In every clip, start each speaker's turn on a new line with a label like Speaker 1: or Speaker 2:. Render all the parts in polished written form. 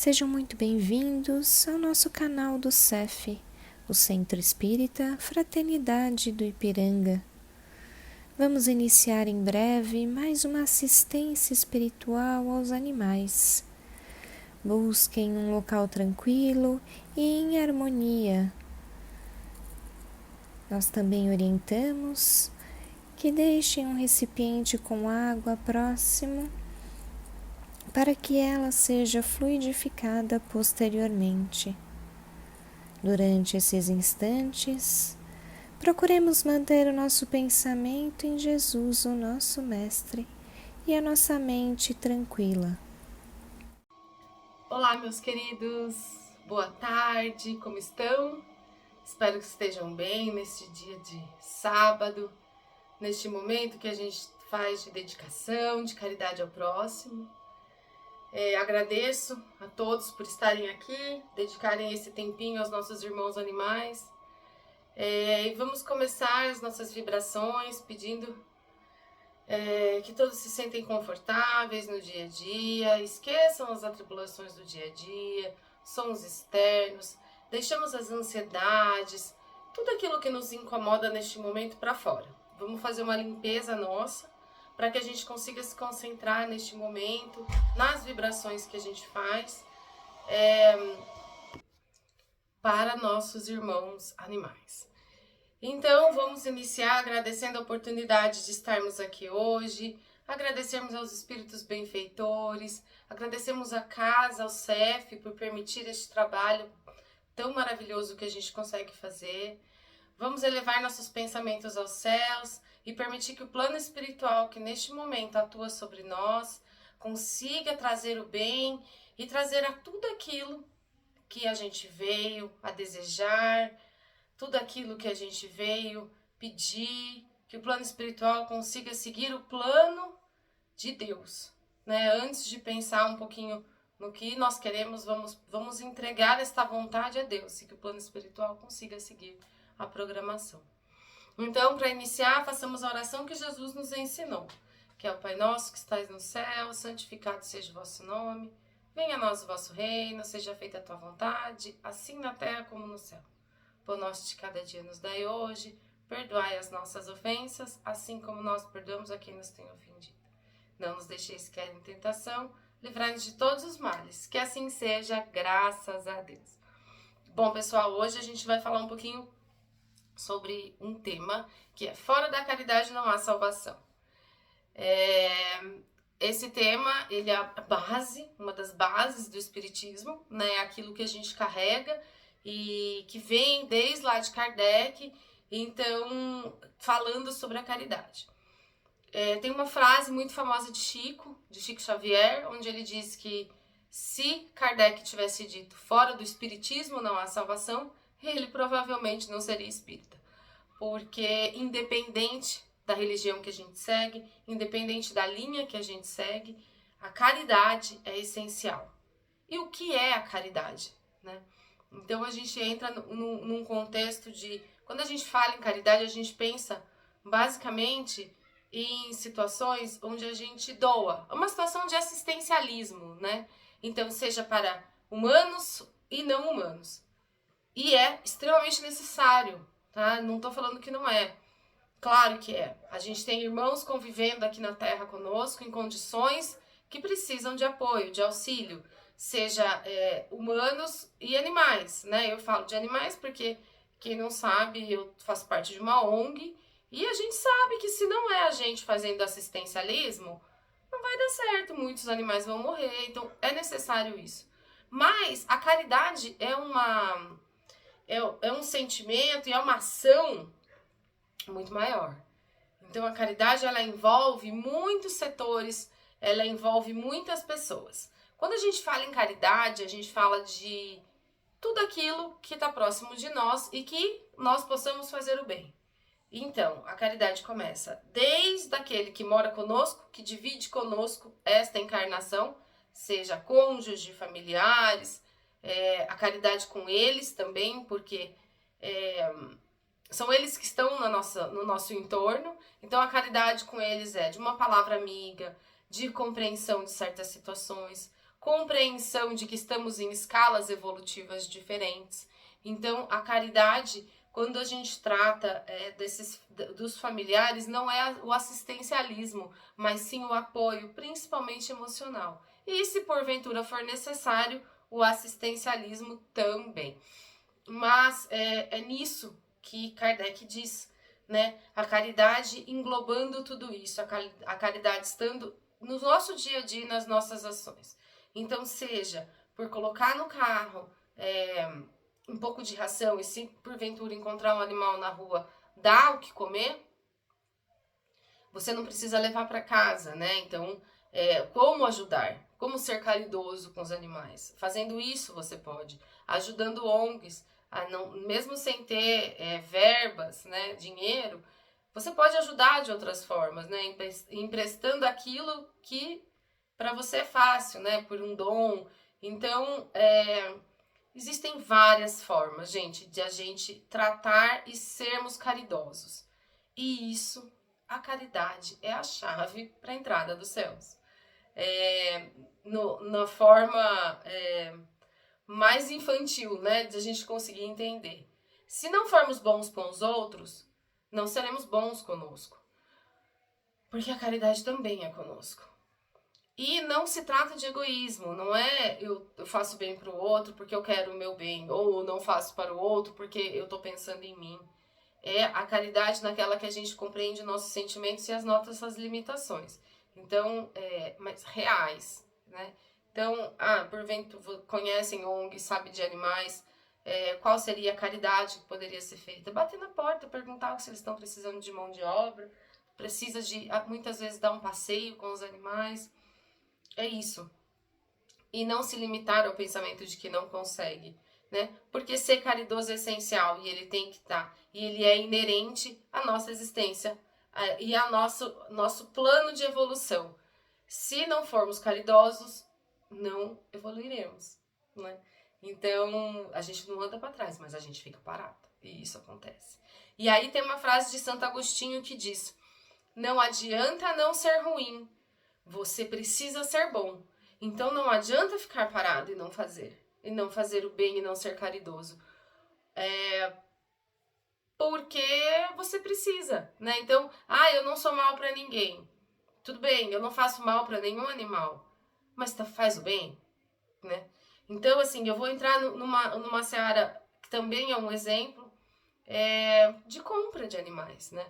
Speaker 1: Sejam muito bem-vindos ao nosso canal do CEF, o Centro Espírita Fraternidade do Ipiranga. Vamos iniciar em breve mais uma assistência espiritual aos animais. Busquem um local tranquilo e em harmonia. Nós também orientamos que deixem um recipiente com água próximo para que ela seja fluidificada posteriormente. Durante esses instantes, procuremos manter o nosso pensamento em Jesus, o nosso Mestre, e a nossa mente tranquila.
Speaker 2: Olá, meus queridos, boa tarde, como estão? Espero que estejam bem neste dia de sábado, neste momento que a gente faz de dedicação, de caridade ao próximo. Agradeço a todos por estarem aqui, dedicarem esse tempinho aos nossos irmãos animais. E vamos começar as nossas vibrações pedindo que todos se sentem confortáveis no dia a dia, esqueçam as atribulações do dia a dia, sons externos, deixamos as ansiedades, tudo aquilo que nos incomoda neste momento para fora. Vamos fazer uma limpeza nossa, para que a gente consiga se concentrar neste momento, nas vibrações que a gente faz, para nossos irmãos animais. Então, vamos iniciar agradecendo a oportunidade de estarmos aqui hoje, agradecermos aos espíritos benfeitores, agradecemos a casa, ao CEF, por permitir este trabalho tão maravilhoso que a gente consegue fazer. Vamos elevar nossos pensamentos aos céus e permitir que o plano espiritual que neste momento atua sobre nós consiga trazer o bem e trazer a tudo aquilo que a gente veio a desejar, tudo aquilo que a gente veio pedir, que o plano espiritual consiga seguir o plano de Deus, né? Antes de pensar um pouquinho no que nós queremos, vamos entregar esta vontade a Deus e que o plano espiritual consiga seguir a programação. Então, para iniciar, façamos a oração que Jesus nos ensinou, que é o Pai Nosso que estais no céu, santificado seja o vosso nome, venha a nós o vosso reino, seja feita a tua vontade, assim na terra como no céu. Pão nosso de cada dia nos dai hoje, perdoai as nossas ofensas, assim como nós perdoamos a quem nos tem ofendido. Não nos deixeis cair em tentação, livrai-nos de todos os males, que assim seja, graças a Deus. Bom, pessoal, hoje a gente vai falar um pouquinho sobre um tema que é fora da caridade não há salvação. Esse tema, ele é a base, uma das bases do espiritismo, né? Aquilo que a gente carrega e que vem desde lá de Kardec, então, falando sobre a caridade. Tem uma frase muito famosa de Chico Xavier, onde ele diz que se Kardec tivesse dito fora do espiritismo não há salvação, ele provavelmente não seria espírita. Porque independente da religião que a gente segue, independente da linha que a gente segue, a caridade é essencial. E o que é a caridade, né? Então a gente entra num contexto de... Quando a gente fala em caridade, a gente pensa basicamente em situações onde a gente doa. Uma situação de assistencialismo, né? Então, seja para humanos e não humanos. E é extremamente necessário, tá? Não tô falando que não é. Claro que é. A gente tem irmãos convivendo aqui na Terra conosco em condições que precisam de apoio, de auxílio. Seja humanos e animais, né? Eu falo de animais porque, quem não sabe, eu faço parte de uma ONG e a gente sabe que se não é a gente fazendo assistencialismo, não vai dar certo, muitos animais vão morrer, então é necessário isso. Mas a caridade é um sentimento e é uma ação muito maior. Então a caridade, ela envolve muitos setores, ela envolve muitas pessoas. Quando a gente fala em caridade, a gente fala de tudo aquilo que está próximo de nós e que nós possamos fazer o bem. Então, a caridade começa desde aquele que mora conosco, que divide conosco esta encarnação, seja cônjuge, familiares, a caridade com eles também, porque são eles que estão no nosso entorno. Então, a caridade com eles é de uma palavra amiga, de compreensão de certas situações, compreensão de que estamos em escalas evolutivas diferentes. Então, a caridade, quando a gente trata dos familiares, não é o assistencialismo, mas sim o apoio, principalmente emocional. E se porventura for necessário, o assistencialismo também. Mas é nisso que Kardec diz, né? A caridade englobando tudo isso, a caridade estando no nosso dia a dia e nas nossas ações. Então, seja por colocar no carro um pouco de ração e se porventura encontrar um animal na rua, dar o que comer, você não precisa levar para casa, né? Então, como ajudar? Como ser caridoso com os animais? Fazendo isso você pode, ajudando ONGs, mesmo sem ter verbas, né, dinheiro, você pode ajudar de outras formas, né? Emprestando aquilo que para você é fácil, né? Por um dom. Então, existem várias formas, gente, de a gente tratar e sermos caridosos. E isso, a caridade é a chave para a entrada dos céus. Na forma mais infantil, né, de a gente conseguir entender. Se não formos bons com os outros, não seremos bons conosco. Porque a caridade também é conosco. E não se trata de egoísmo, não é eu faço bem para o outro porque eu quero o meu bem, ou não faço para o outro porque eu estou pensando em mim. É a caridade naquela que a gente compreende nossos sentimentos e as nossas limitações. Então, mas reais, né? Então, porventura conhecem ONG, sabe de animais, qual seria a caridade que poderia ser feita? Bater na porta, perguntar se eles estão precisando de mão de obra, precisa de, muitas vezes, dar um passeio com os animais. É isso. E não se limitar ao pensamento de que não consegue, né? Porque ser caridoso é essencial e ele tem que estar. E ele é inerente à nossa existência e ao nosso plano de evolução. Se não formos caridosos, não evoluiremos, né? Então, a gente não anda para trás, mas a gente fica parado. E isso acontece. E aí tem uma frase de Santo Agostinho que diz: não adianta não ser ruim, você precisa ser bom. Então não adianta ficar parado e não fazer o bem e não ser caridoso. Porque você precisa, né? Então, eu não sou mal para ninguém. Tudo bem, eu não faço mal para nenhum animal, mas faz o bem, né? Então, assim, eu vou entrar numa seara que também é um exemplo de compra de animais, né?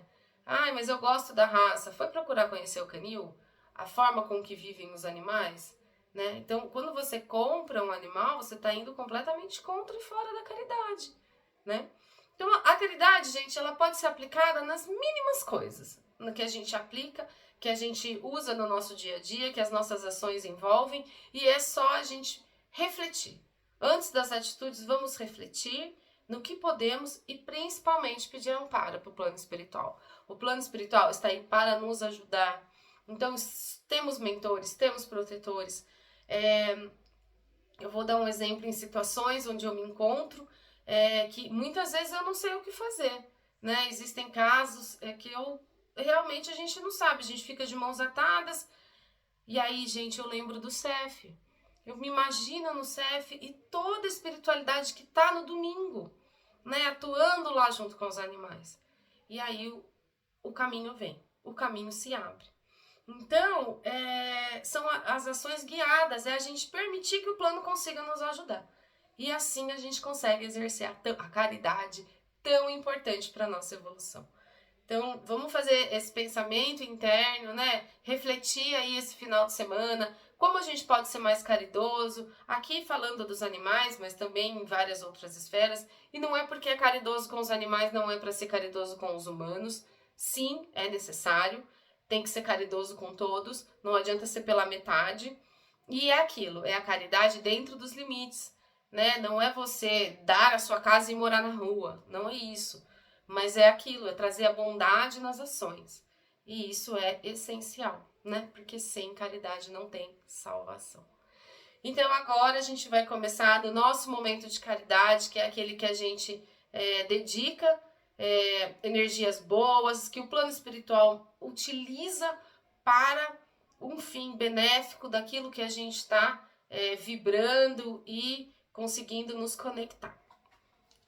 Speaker 2: Mas eu gosto da raça. Foi procurar conhecer o canil? A forma com que vivem os animais? Né? Então, quando você compra um animal, você está indo completamente contra e fora da caridade, né? Então, a caridade, gente, ela pode ser aplicada nas mínimas coisas, no que a gente aplica, que a gente usa no nosso dia a dia, que as nossas ações envolvem, e é só a gente refletir. Antes das atitudes, vamos refletir no que podemos e principalmente pedir amparo para o plano espiritual. O plano espiritual está aí para nos ajudar. Então, temos mentores, temos protetores. Eu vou dar um exemplo em situações onde eu me encontro, que muitas vezes eu não sei o que fazer, né? Existem casos que realmente a gente não sabe, a gente fica de mãos atadas. E aí, gente, eu lembro do CEF. Eu me imagino no CEF e toda a espiritualidade que está no domingo, né? Atuando lá junto com os animais. E aí o caminho vem, o caminho se abre. Então, são as ações guiadas, é a gente permitir que o plano consiga nos ajudar. E assim a gente consegue exercer a caridade tão importante para a nossa evolução. Então, vamos fazer esse pensamento interno, né? Refletir aí esse final de semana, como a gente pode ser mais caridoso, aqui falando dos animais, mas também em várias outras esferas. E não é porque é caridoso com os animais, não é para ser caridoso com os humanos. Sim, é necessário. Tem que ser caridoso com todos, não adianta ser pela metade. E é aquilo, é a caridade dentro dos limites, né? Não é você dar a sua casa e morar na rua, não é isso. Mas é aquilo, é trazer a bondade nas ações. E isso é essencial, né? Porque sem caridade não tem salvação. Então agora a gente vai começar no nosso momento de caridade, que é aquele que a gente dedica energias boas, que o plano espiritual utiliza para um fim benéfico daquilo que a gente está vibrando e conseguindo nos conectar.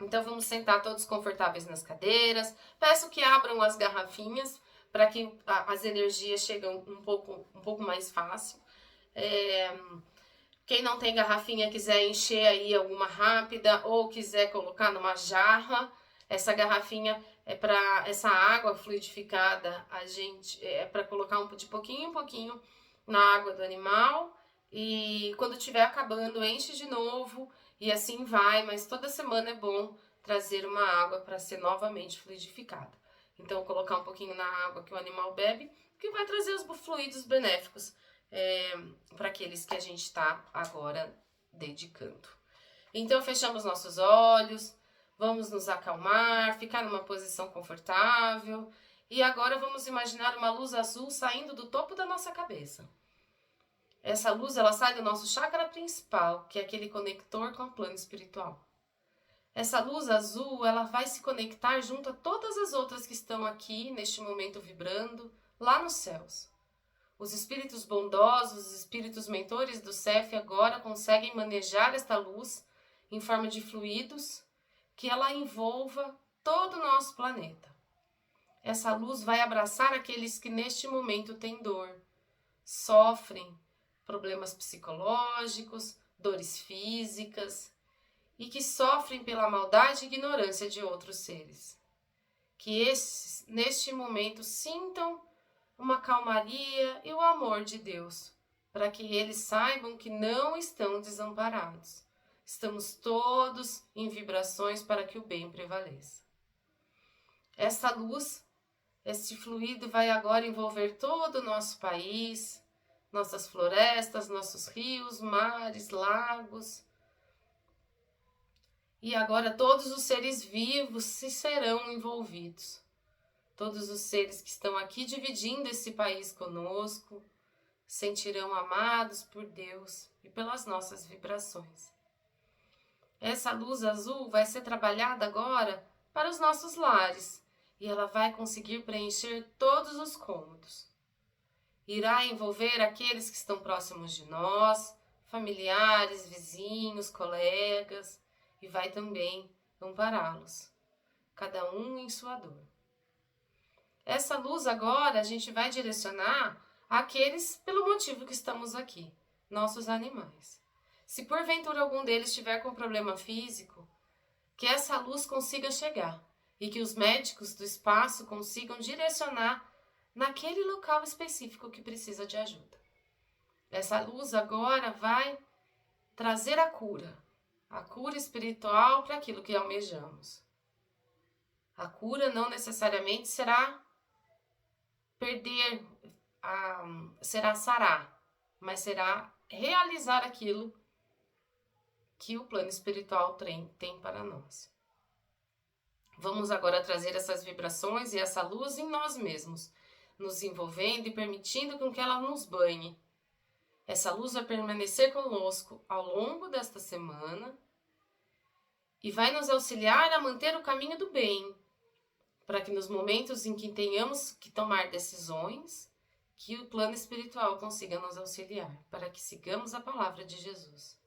Speaker 2: Então vamos sentar todos confortáveis nas cadeiras. Peço que abram as garrafinhas para que as energias cheguem um pouco mais fácil. Quem não tem garrafinha quiser encher aí alguma rápida ou quiser colocar numa jarra, essa garrafinha é para essa água fluidificada, a gente é para colocar de pouquinho em pouquinho na água do animal, e quando estiver acabando enche de novo e assim vai, mas toda semana é bom trazer uma água para ser novamente fluidificada. Então colocar um pouquinho na água que o animal bebe, que vai trazer os fluidos benéficos para aqueles que a gente está agora dedicando. Então fechamos nossos olhos, vamos nos acalmar, ficar numa posição confortável e agora vamos imaginar uma luz azul saindo do topo da nossa cabeça. Essa luz ela sai do nosso chakra principal, que é aquele conector com o plano espiritual. Essa luz azul ela vai se conectar junto a todas as outras que estão aqui neste momento vibrando lá nos céus. Os espíritos bondosos, os espíritos mentores do CEF agora conseguem manejar esta luz em forma de fluidos que ela envolva todo o nosso planeta. Essa luz vai abraçar aqueles que neste momento têm dor, sofrem problemas psicológicos, dores físicas e que sofrem pela maldade e ignorância de outros seres. Que esses, neste momento, sintam uma calmaria e o amor de Deus, para que eles saibam que não estão desamparados. Estamos todos em vibrações para que o bem prevaleça. Essa luz, este fluido vai agora envolver todo o nosso país, nossas florestas, nossos rios, mares, lagos. E agora todos os seres vivos se serão envolvidos. Todos os seres que estão aqui dividindo esse país conosco sentirão amados por Deus e pelas nossas vibrações. Essa luz azul vai ser trabalhada agora para os nossos lares e ela vai conseguir preencher todos os cômodos. Irá envolver aqueles que estão próximos de nós, familiares, vizinhos, colegas, e vai também ampará-los, cada um em sua dor. Essa luz agora a gente vai direcionar àqueles pelo motivo que estamos aqui, nossos animais. Se porventura algum deles estiver com problema físico, que essa luz consiga chegar e que os médicos do espaço consigam direcionar naquele local específico que precisa de ajuda. Essa luz agora vai trazer a cura espiritual para aquilo que almejamos. A cura não necessariamente será será sarar, mas será realizar aquilo que o plano espiritual tem para nós. Vamos agora trazer essas vibrações e essa luz em nós mesmos, nos envolvendo e permitindo com que ela nos banhe. Essa luz vai permanecer conosco ao longo desta semana e vai nos auxiliar a manter o caminho do bem, para que nos momentos em que tenhamos que tomar decisões, que o plano espiritual consiga nos auxiliar, para que sigamos a palavra de Jesus.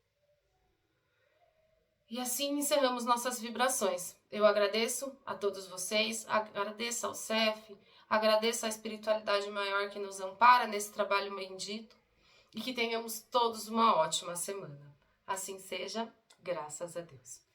Speaker 2: E assim encerramos nossas vibrações. Eu agradeço a todos vocês, agradeço ao CEF, agradeço à espiritualidade maior que nos ampara nesse trabalho bendito e que tenhamos todos uma ótima semana. Assim seja, graças a Deus.